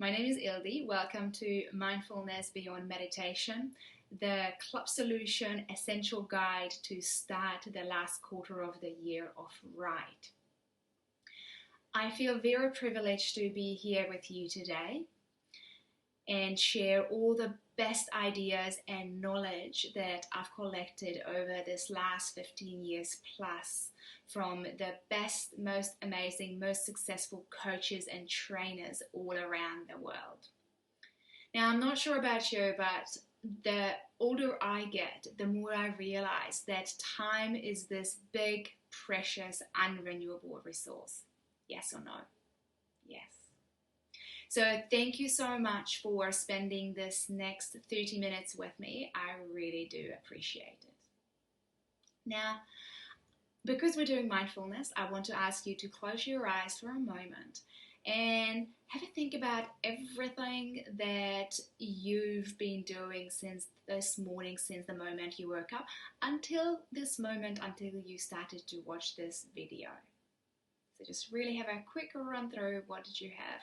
My name is Ildy. Welcome to Mindfulness Beyond Meditation, the Club Solution Essential Guide to start the last quarter of the year off right. I feel very privileged to be here with you today and share all the best ideas and knowledge that I've collected over this last 15 years plus from the best, most amazing, most successful coaches and trainers all around the world. Now, I'm not sure about you, but the older I get, the more I realize that time is this big, precious, unrenewable resource. Yes or no? Yes. So thank you so much for spending this next 30 minutes with me. I really do appreciate it. Now, because we're doing mindfulness, I want to ask you to close your eyes for a moment and have a think about everything that you've been doing since this morning, since the moment you woke up, until this moment, until you started to watch this video. So just really have a quick run through. What did you have?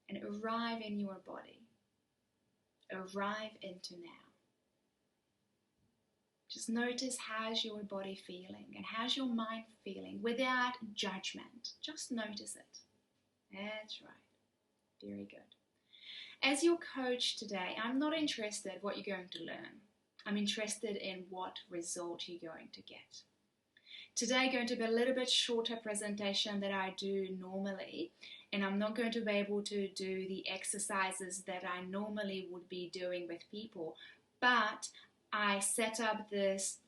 And arrive in your body. Arrive into now. Just notice how's your body feeling and how's your mind feeling without judgment. Just notice it. That's right. Very good. As your coach today, I'm not interested in what you're going to learn. I'm interested in what result you're going to get. Today going to be a little bit shorter presentation than I do normally, and I'm not going to be able to do the exercises that I normally would be doing with people, but I set up this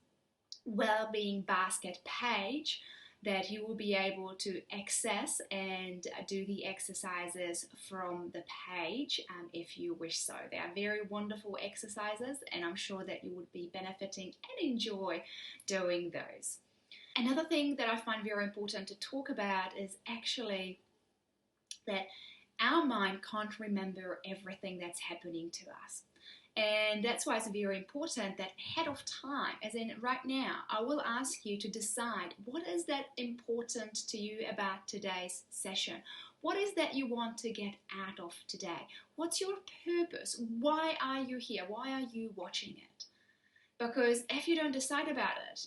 well-being basket page that you will be able to access and do the exercises from the page if you wish so. They are very wonderful exercises, and I'm sure that you would be benefiting and enjoy doing those. Another thing that I find very important to talk about is actually that our mind can't remember everything that's happening to us. And that's why it's very important that ahead of time, as in right now, I will ask you to decide what is that important to you about today's session. What is that you want to get out of today? What's your purpose? Why are you here? Why are you watching it? Because if you don't decide about it,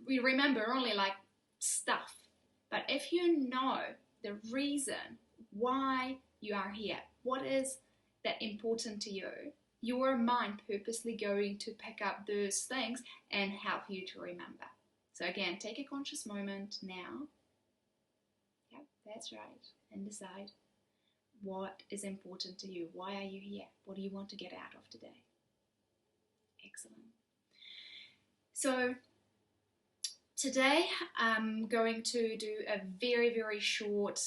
we remember only like stuff. But if you know the reason why you are here, what is that important to you, your mind purposely going to pick up those things and help you to remember. So again, take a conscious moment now. Yep, that's right. And decide what is important to you. Why are you here? What do you want to get out of today? Excellent. So today I'm going to do a very, very short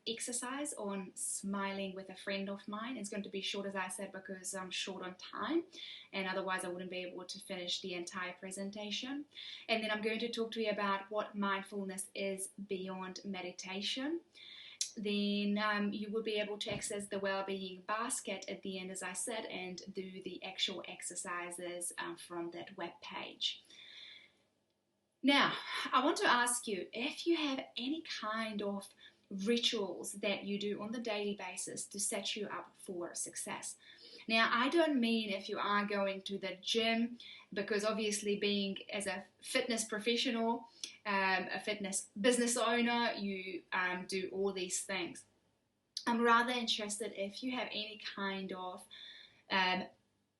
exercise on smiling with a friend of mine. It's going to be short, as I said, because I'm short on time, and otherwise I wouldn't be able to finish the entire presentation. And then I'm going to talk to you about what mindfulness is beyond meditation. Then you will be able to access the well-being basket at the end, as I said, and do the actual exercises from that web page. Now, I want to ask you if you have any kind of rituals that you do on the daily basis to set you up for success. Now, I don't mean if you are going to the gym, because obviously being as a fitness professional, a fitness business owner, you do all these things. I'm rather interested if you have any kind of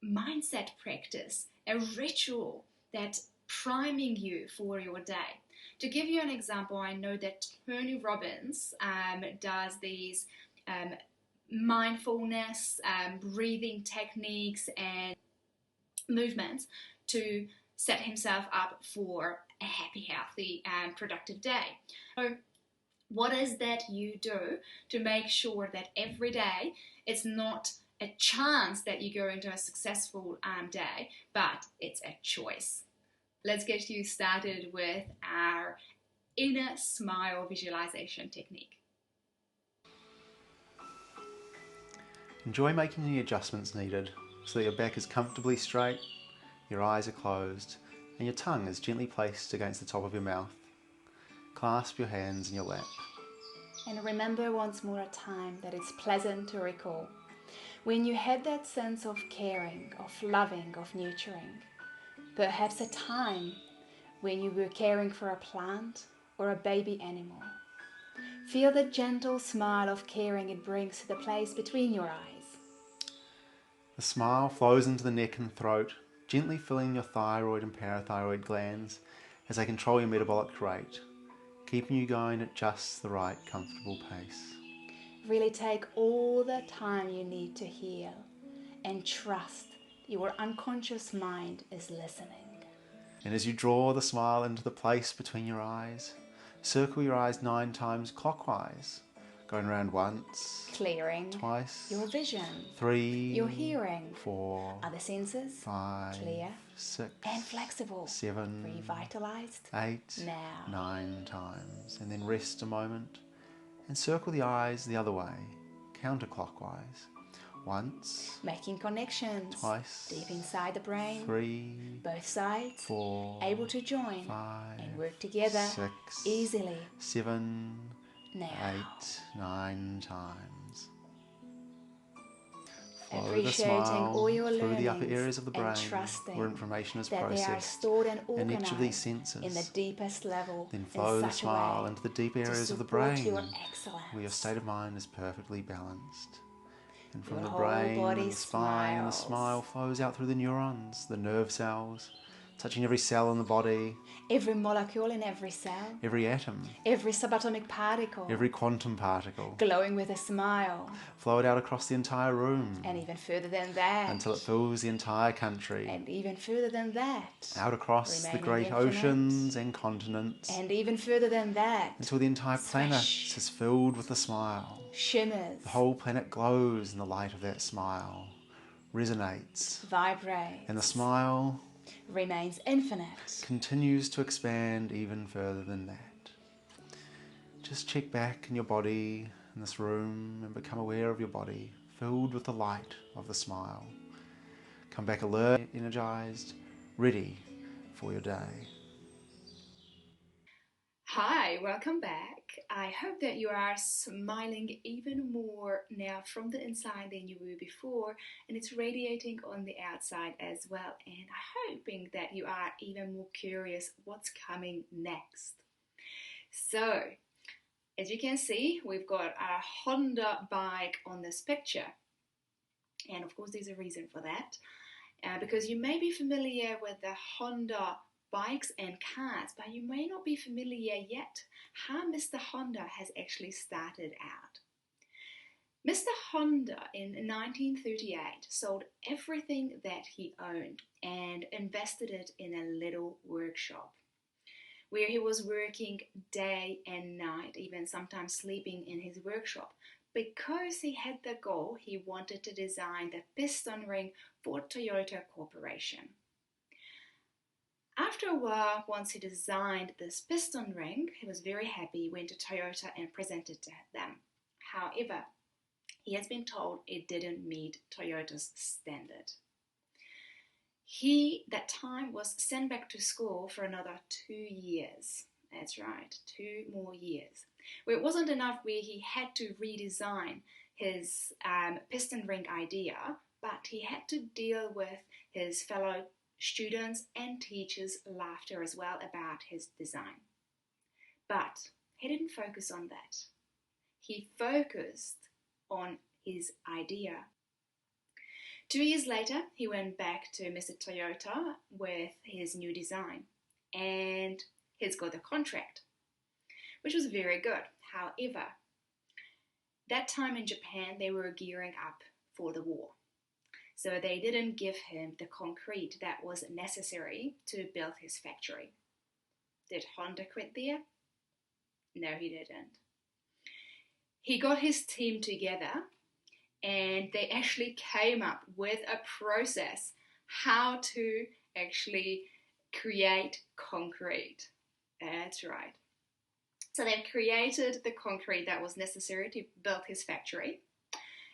mindset practice, a ritual that priming you for your day. To give you an example, I know that Tony Robbins does these mindfulness, breathing techniques and movements to set himself up for a happy, healthy and productive day. So what is that you do to make sure that every day it's not a chance that you go into a successful day, but it's a choice? Let's get you started with our inner smile visualization technique. Enjoy making the adjustments needed so that your back is comfortably straight, your eyes are closed, and your tongue is gently placed against the top of your mouth. Clasp your hands in your lap. And remember once more a time that is pleasant to recall, when you had that sense of caring, of loving, of nurturing. Perhaps a time when you were caring for a plant or a baby animal. Feel the gentle smile of caring it brings to the place between your eyes. The smile flows into the neck and throat, gently filling your thyroid and parathyroid glands as they control your metabolic rate, keeping you going at just the right comfortable pace. Really take all the time you need to heal and trust your unconscious mind is listening. And as you draw the smile into the place between your eyes, circle your eyes 9 times clockwise, going around once, Clearing twice, your vision, 3, your hearing, 4, other senses, 5, clear 6, and flexible, 7, revitalized 8, now. 9 times. And then rest a moment and circle the eyes the other way, counterclockwise. Once, Making connections twice, deep inside the brain, 3, both sides 4, able to join 5, and work together 6, easily 7, now. 8, 9 times. Flow the Appreciating smile all your through the upper learnings areas of the and brain trusting where information is that they are processed stored and in each of these organized senses. in the deepest level Then in flow the such a smile way into the deep to areas of the support brain your where your excellence. state of mind is perfectly balanced. And from Your the whole brain body and the spine, the smiles. smile flows out through the neurons, the nerve cells, touching every cell in the body, Every molecule in every cell, every atom, every subatomic particle, every quantum particle. glowing with a smile, Flow it out across the entire room and even further than that, until it fills the entire country. and even further than that, Out across the remaining great infinite, oceans and continents, and even further than that, until the entire planet swish, is filled with the smile. shimmers, The whole planet glows in the light of that smile, resonates, vibrates, and the smile remains infinite. continues to expand even further than that. Just check back in your body in this room and become aware of your body filled with the light of the smile. Come back alert, energized, ready for your day. Hi, welcome back. I hope that you are smiling even more now from the inside than you were before, and it's radiating on the outside as well. And I'm hoping that you are even more curious what's coming next. So, as you can see, we've got a Honda bike on this picture. And of course, there's a reason for that. Because you may be familiar with the Honda bikes and cars, but you may not be familiar yet how Mr. Honda has actually started out. Mr. Honda in 1938 sold everything that he owned and invested it in a little workshop where he was working day and night, even sometimes sleeping in his workshop, because he had the goal he wanted to design the piston ring for Toyota Corporation. After a while, once he designed this piston ring, he was very happy. He went to Toyota and presented to them. However, he has been told it didn't meet Toyota's standard. He, that time, was sent back to school for another 2 years. That's right, 2 more years. Where it wasn't enough, where he had to redesign his piston ring idea, but he had to deal with his fellow students and teachers' laughter as well about his design. But he didn't focus on that. He focused on his idea. 2 years later, he went back to Mr. Toyota with his new design, and he's got the contract, which was very good. However, that time in Japan, they were gearing up for the war. So they didn't give him the concrete that was necessary to build his factory. Did Honda quit there? No, he didn't. He got his team together and they actually came up with a process how to actually create concrete. That's right. So they've created the concrete that was necessary to build his factory,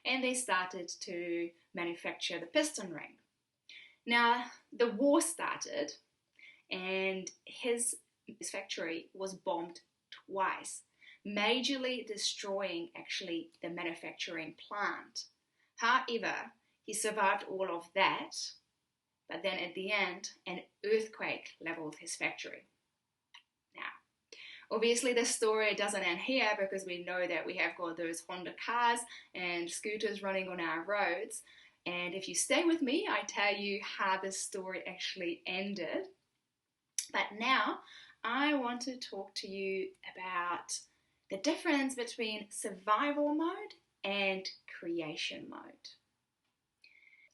and they started to manufacture the piston ring. Now, the war started, and his factory was bombed twice majorly destroying actually the manufacturing plant. However, he survived all of that, but then at the end, an earthquake leveled his factory. Now, obviously the story doesn't end here, because we know that we have got those Honda cars and scooters running on our roads. And if you stay with me, I tell you how the story actually ended. But now I want to talk to you about the difference between survival mode and creation mode.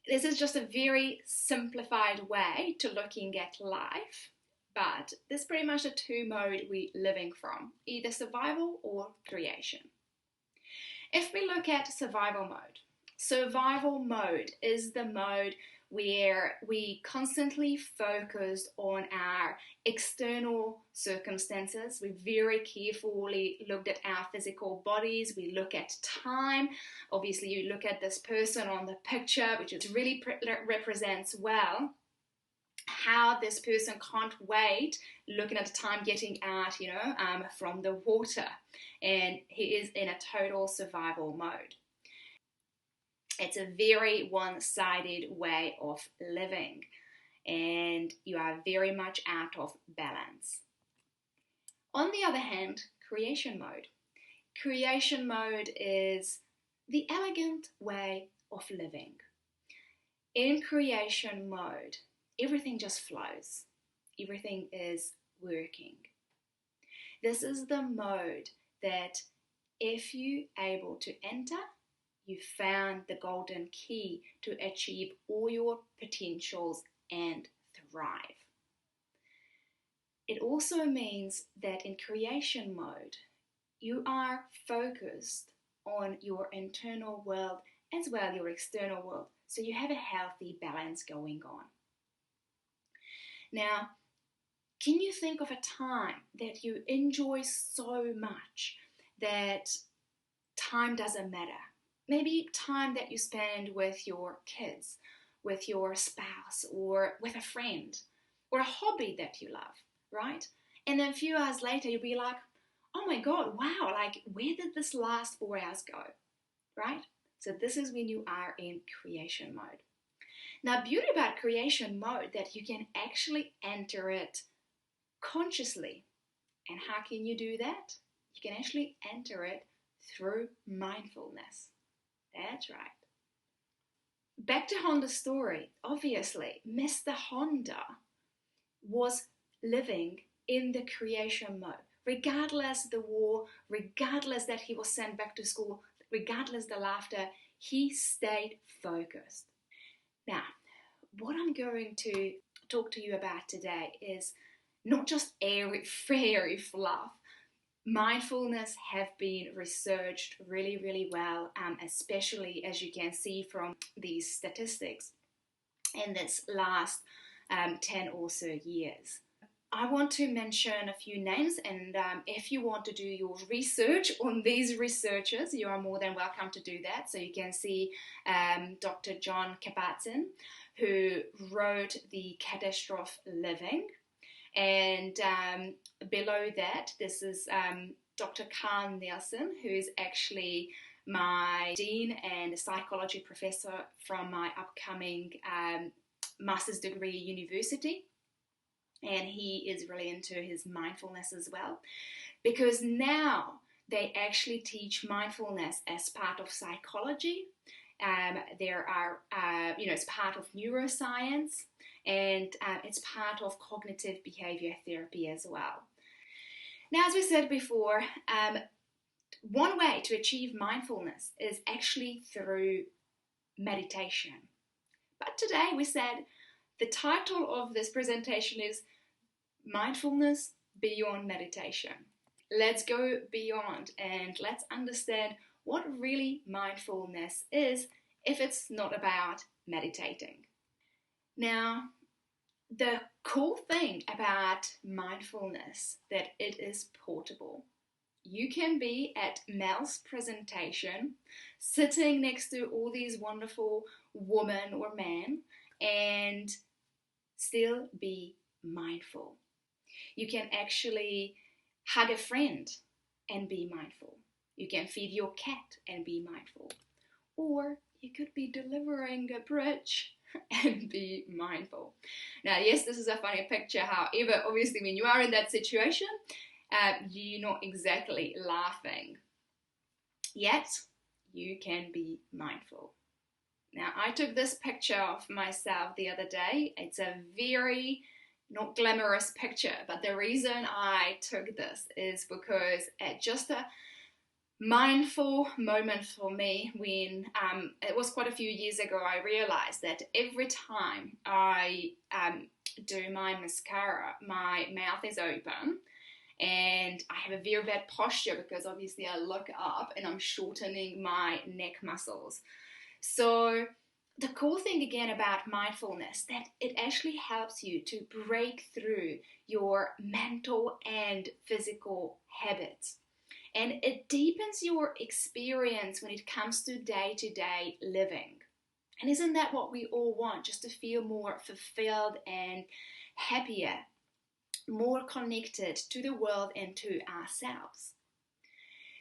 This is just a very simplified way to looking at life, but there's pretty much a two mode we're living from, either survival or creation. If we look at survival mode is the mode where we constantly focus on our external circumstances. We very carefully looked at our physical bodies. We look at time. Obviously, you look at this person on the picture, which really represents well how this person can't wait, looking at the time getting out, from the water. And he is in a total survival mode. It's a very one-sided way of living, and you are very much out of balance. On the other hand, creation mode. Creation mode is the elegant way of living. In creation mode, everything just flows. Everything is working. This is the mode that if you're able to enter, you found the golden key to achieve all your potentials and thrive. It also means that in creation mode, you are focused on your internal world as well as your external world. So you have a healthy balance going on. Now, can you think of a time that you enjoy so much that time doesn't matter? Maybe time that you spend with your kids, with your spouse, or with a friend, or a hobby that you love, right? And then a few hours later, you'll be like, oh my God, wow, like where did this last 4 hours go, right? So this is when you are in creation mode. Now, beauty about creation mode that you can actually enter it consciously. And how can you do that? You can actually enter it through mindfulness. That's right. Back to Honda's story. Obviously, Mr. Honda was living in the creation mode. Regardless the war, regardless that he was sent back to school, regardless the laughter, he stayed focused. Now, what I'm going to talk to you about today is not just airy, fairy fluff. Mindfulness have been researched really, really well, especially as you can see from these statistics in this last 10 or so years. I want to mention a few names, and if you want to do your research on these researchers, you are more than welcome to do that. So you can see Dr. John Kabat-Zinn, who wrote The Catastrophe Living. And below that, this is Dr. Carl Nielsen, who is actually my dean and psychology professor from my upcoming master's degree university. And he is really into his mindfulness as well, because now they actually teach mindfulness as part of psychology. There are, it's part of neuroscience, and it's part of cognitive behavior therapy as well. Now, as we said before, one way to achieve mindfulness is actually through meditation. But today we said the title of this presentation is Mindfulness Beyond Meditation. Let's go beyond and let's understand what really mindfulness is if it's not about meditating. Now, the cool thing about mindfulness that it is portable. You can be at Mel's presentation, sitting next to all these wonderful women or men, and still be mindful. You can actually hug a friend and be mindful. You can feed your cat and be mindful. Or you could be delivering a bridge and be mindful. Now, yes, this is a funny picture. However, obviously, when you are in that situation, you're not exactly laughing. Yet, you can be mindful. Now, I took this picture of myself the other day. It's a very not glamorous picture, but the reason I took this is because at just a mindful moment for me when it was quite a few years ago, I realized that every time I do my mascara, my mouth is open and I have a very bad posture because obviously I look up and I'm shortening my neck muscles. So the cool thing again about mindfulness that it actually helps you to break through your mental and physical habits. And it deepens your experience when it comes to day-to-day living. And isn't that what we all want? Just to feel more fulfilled and happier, more connected to the world and to ourselves.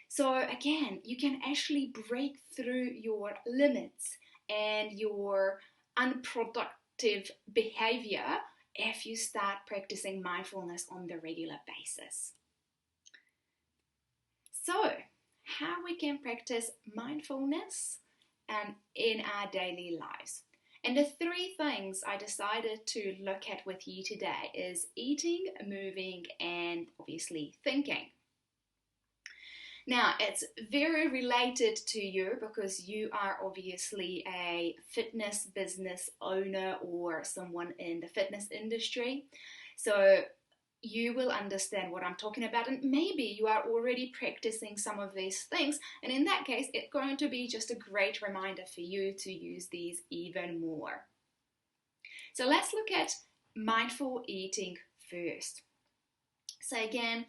So again, you can actually break through your limits and your unproductive behavior if you start practicing mindfulness on the regular basis. So, how we can practice mindfulness in our daily lives. And the three things I decided to look at with you today is eating, moving, and obviously thinking. Now, it's very related to you because you are obviously a fitness business owner or someone in the fitness industry. So you will understand what I'm talking about, and maybe you are already practicing some of these things, and in that case it's going to be just a great reminder for you to use these even more. So let's look at mindful eating first. So again,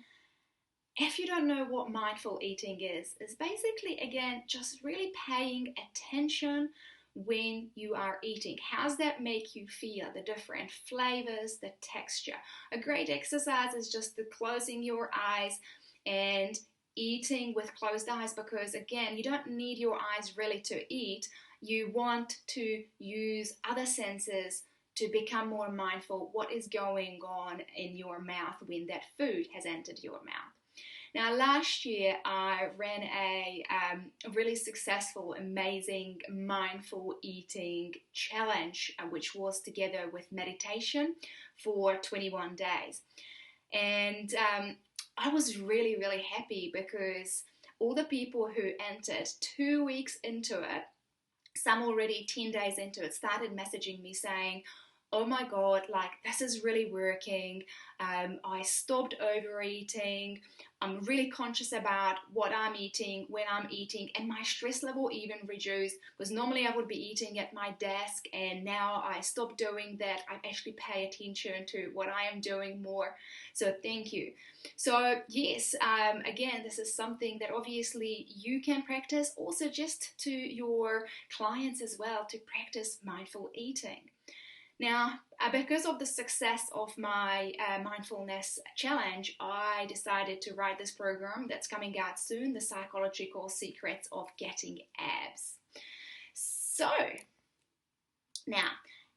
if you don't know what mindful eating is basically again just really paying attention when you are eating. How's that make you feel? The different flavors, the texture. A great exercise is just the closing your eyes and eating with closed eyes, because again, you don't need your eyes really to eat. You want to use other senses to become more mindful what is going on in your mouth when that food has entered your mouth. Now, last year I ran a really successful, amazing mindful eating challenge, which was together with meditation for 21 days. And I was really, really happy because all the people who entered 2 weeks into it, some already 10 days into it, started messaging me saying, oh my God, like this is really working. I stopped overeating. I'm really conscious about what I'm eating, when I'm eating, and my stress level even reduced, because normally I would be eating at my desk and now I stopped doing that. I actually pay attention to what I am doing more. So thank you. So yes, again, this is something that obviously you can practice, also just to your clients as well, to practice mindful eating. Now, because of the success of my mindfulness challenge, I decided to write this program that's coming out soon, The Psychological Secrets of Getting Abs. So, now,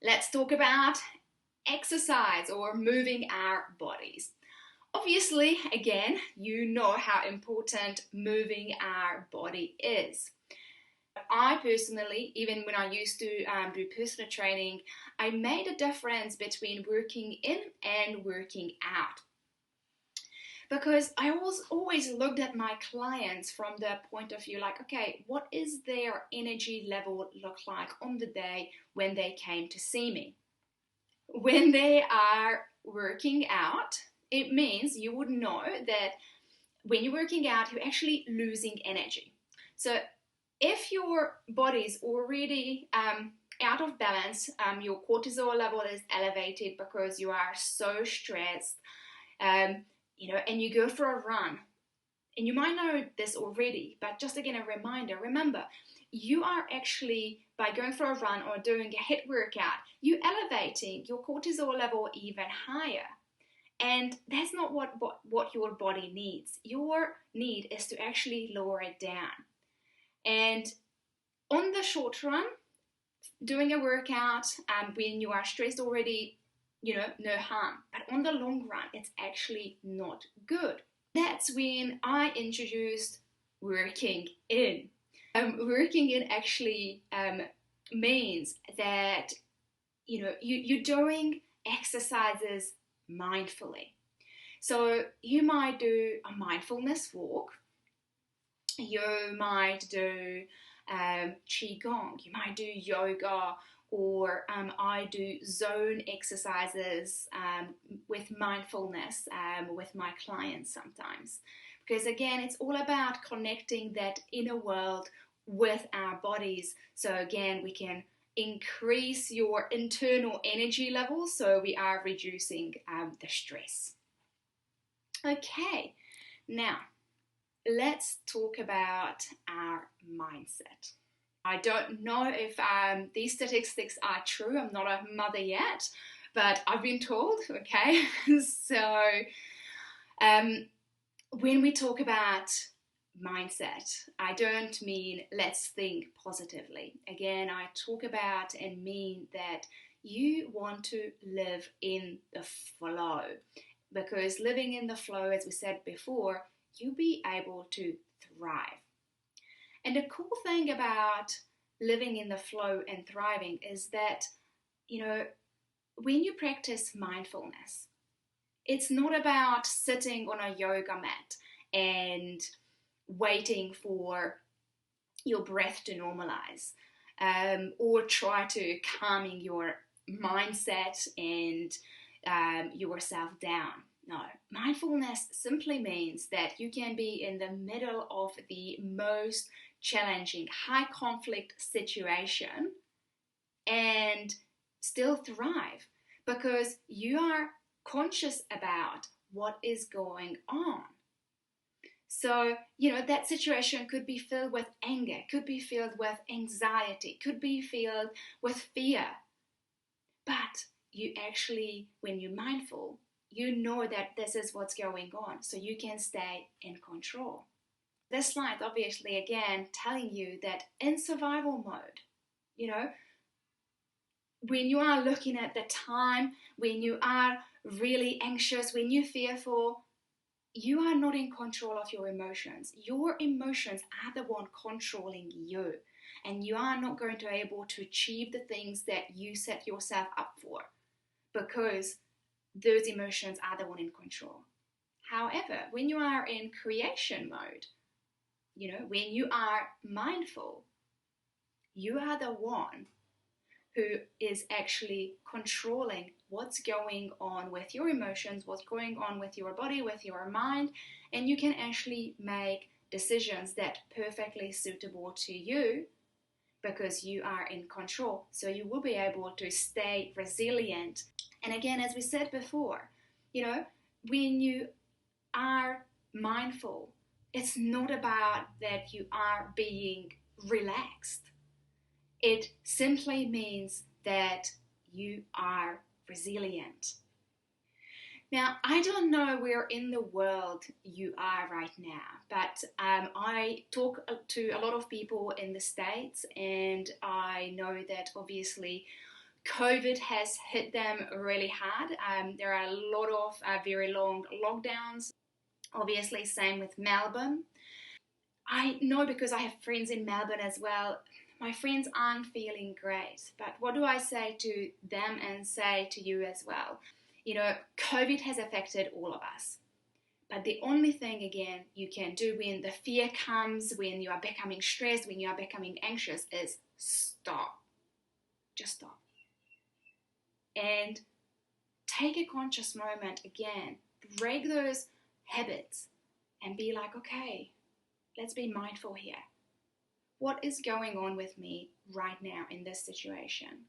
let's talk about exercise or moving our bodies. Obviously, again, you know how important moving our body is. I personally, even when I used to do personal training, I made a difference between working in and working out. Because I always looked at my clients from the point of view like, okay, what is their energy level look like on the day when they came to see me? When they are working out, it means you would know that when you're working out, you're actually losing energy. So if your body's already out of balance, your cortisol level is elevated because you are so stressed, and you go for a run, and you might know this already, but just again a reminder, remember, you are actually, by going for a run or doing a HIIT workout, you're elevating your cortisol level even higher. And that's not what your body needs. Your need is to actually lower it down. And on the short run, doing a workout when you are stressed already, no harm. But on the long run, it's actually not good. That's when I introduced working in. Working in actually means that you're doing exercises mindfully. So you might do a mindfulness walk, you might do qigong, you might do yoga, or I do zone exercises with mindfulness with my clients sometimes. Because again, it's all about connecting that inner world with our bodies. So again, we can increase your internal energy levels, so we are reducing the stress. Okay, now let's talk about our mindset. I don't know if these statistics are true. I'm not a mother yet, but I've been told, okay? So when we talk about mindset, I don't mean let's think positively. Again, I talk about and mean that you want to live in the flow, because living in the flow, as we said before, you'll be able to thrive. And the cool thing about living in the flow and thriving is that, when you practice mindfulness, it's not about sitting on a yoga mat and waiting for your breath to normalize, or try to calming your mindset and yourself down. No, mindfulness simply means that you can be in the middle of the most challenging, high conflict situation and still thrive, because you are conscious about what is going on. So, that situation could be filled with anger, could be filled with anxiety, could be filled with fear. But you actually, when you're mindful, you know that this is what's going on, so you can stay in control. This slide, obviously, again, telling you that in survival mode, when you are looking at the time, when you are really anxious, when you're fearful, you are not in control of your emotions. Your emotions are the one controlling you, and you are not going to be able to achieve the things that you set yourself up for, because those emotions are the one in control. However, when you are in creation mode, when you are mindful, you are the one who is actually controlling what's going on with your emotions, what's going on with your body, with your mind, and you can actually make decisions that are perfectly suitable to you, because you are in control. So you will be able to stay resilient. And again, as we said before, when you are mindful, it's not about that you are being relaxed. It simply means that you are resilient. Now, I don't know where in the world you are right now, but I talk to a lot of people in the States, and I know that obviously COVID has hit them really hard. There are a lot of very long lockdowns. Obviously, same with Melbourne. I know, because I have friends in Melbourne as well. My friends aren't feeling great, but what do I say to them and say to you as well? COVID has affected all of us. But the only thing, again, you can do when the fear comes, when you are becoming stressed, when you are becoming anxious, is stop. Just stop. And take a conscious moment again. Break those habits and be like, okay, let's be mindful here. What is going on with me right now in this situation?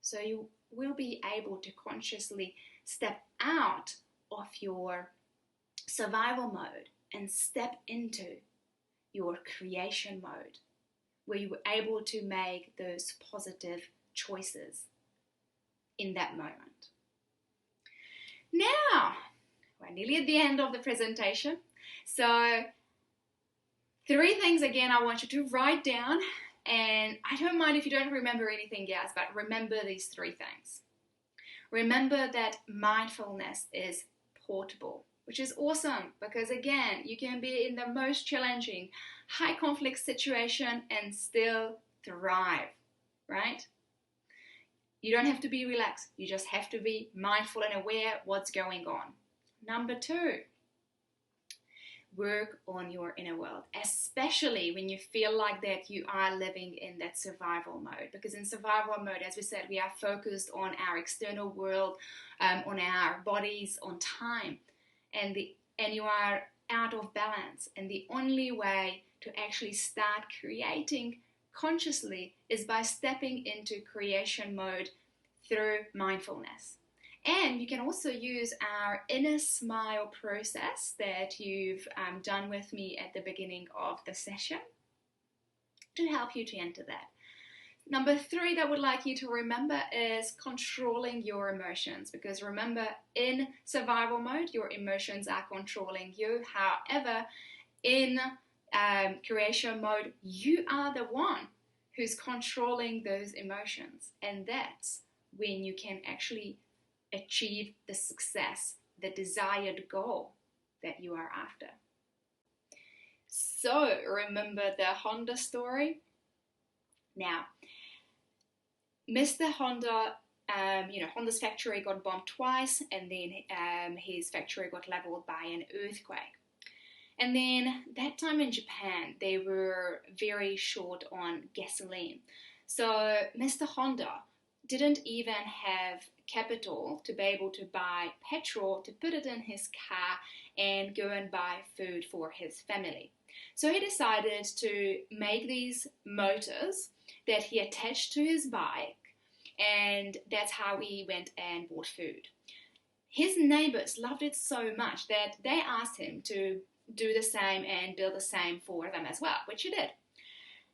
So you will be able to consciously step out of your survival mode and step into your creation mode, where you're able to make those positive choices in that moment. Now, we're nearly at the end of the presentation. So 3 things again I want you to write down, and I don't mind if you don't remember anything else, but remember these 3 things. Remember that mindfulness is portable, which is awesome because again, you can be in the most challenging, high conflict situation and still thrive, right? You don't have to be relaxed. You just have to be mindful and aware what's going on. Number 2, work on your inner world, especially when you feel like that you are living in that survival mode. Because in survival mode, as we said, we are focused on our external world, on our bodies, on time, and you are out of balance. And the only way to actually start creating consciously is by stepping into creation mode through mindfulness. And you can also use our inner smile process that you've done with me at the beginning of the session to help you to enter that. Number 3 that I would like you to remember is controlling your emotions, because remember, in survival mode, your emotions are controlling you. However, in creation mode, you are the one who's controlling those emotions, and that's when you can actually achieve the success, the desired goal that you are after. So remember the Honda story? Now, Mr. Honda, Honda's factory got bombed twice, and then his factory got leveled by an earthquake. And then that time in Japan, they were very short on gasoline. So Mr. Honda didn't even have capital to be able to buy petrol to put it in his car and go and buy food for his family. So he decided to make these motors that he attached to his bike, and that's how he went and bought food. His neighbors loved it so much that they asked him to do the same and build the same for them as well, which he did.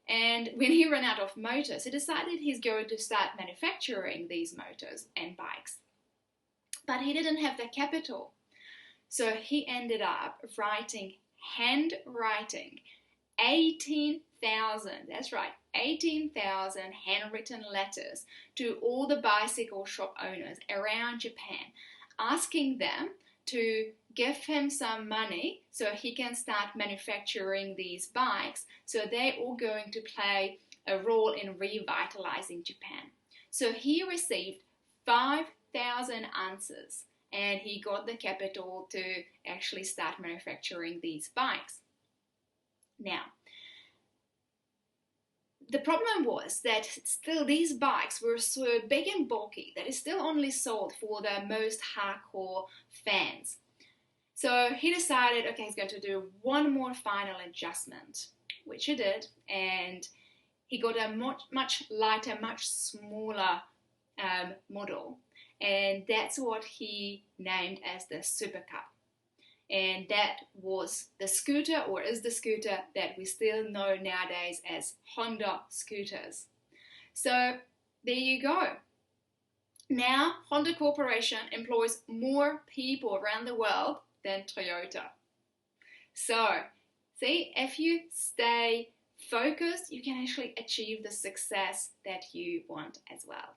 And when he ran out of motors, he decided he's going to start manufacturing these motors and bikes. But he didn't have the capital. So he ended up handwriting 18,000, that's right, 18,000 handwritten letters to all the bicycle shop owners around Japan, asking them to give him some money so he can start manufacturing these bikes. So they're all going to play a role in revitalizing Japan. So he received 5,000 answers, and he got the capital to actually start manufacturing these bikes. Now, the problem was that still these bikes were so big and bulky that it still only sold for the most hardcore fans. So he decided, okay, he's going to do one more final adjustment, which he did, and he got a much lighter, much smaller model, and that's what he named as the Super Cup. And that was the scooter, or is the scooter, that we still know nowadays as Honda scooters. So there you go. Now Honda Corporation employs more people around the world than Toyota. So see, if you stay focused, you can actually achieve the success that you want as well.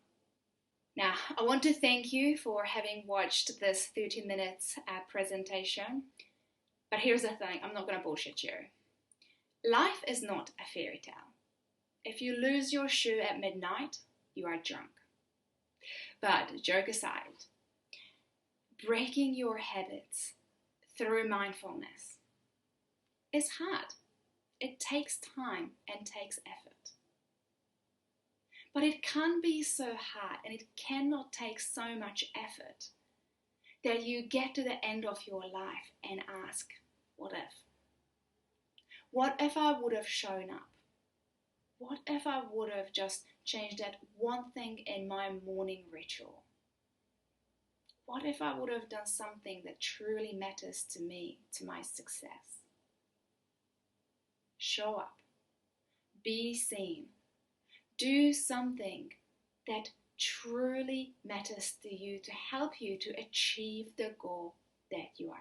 Now, I want to thank you for having watched this 30 minutes presentation. But here's the thing, I'm not going to bullshit you. Life is not a fairy tale. If you lose your shoe at midnight, you are drunk. But joke aside, breaking your habits through mindfulness is hard. It takes time and takes effort. But it can be so hard, and it cannot take so much effort that you get to the end of your life and ask, what if? What if I would have shown up? What if I would have just changed that one thing in my morning ritual? What if I would have done something that truly matters to me, to my success? Show up. Be seen. Do something that truly matters to you to help you to achieve the goal that you are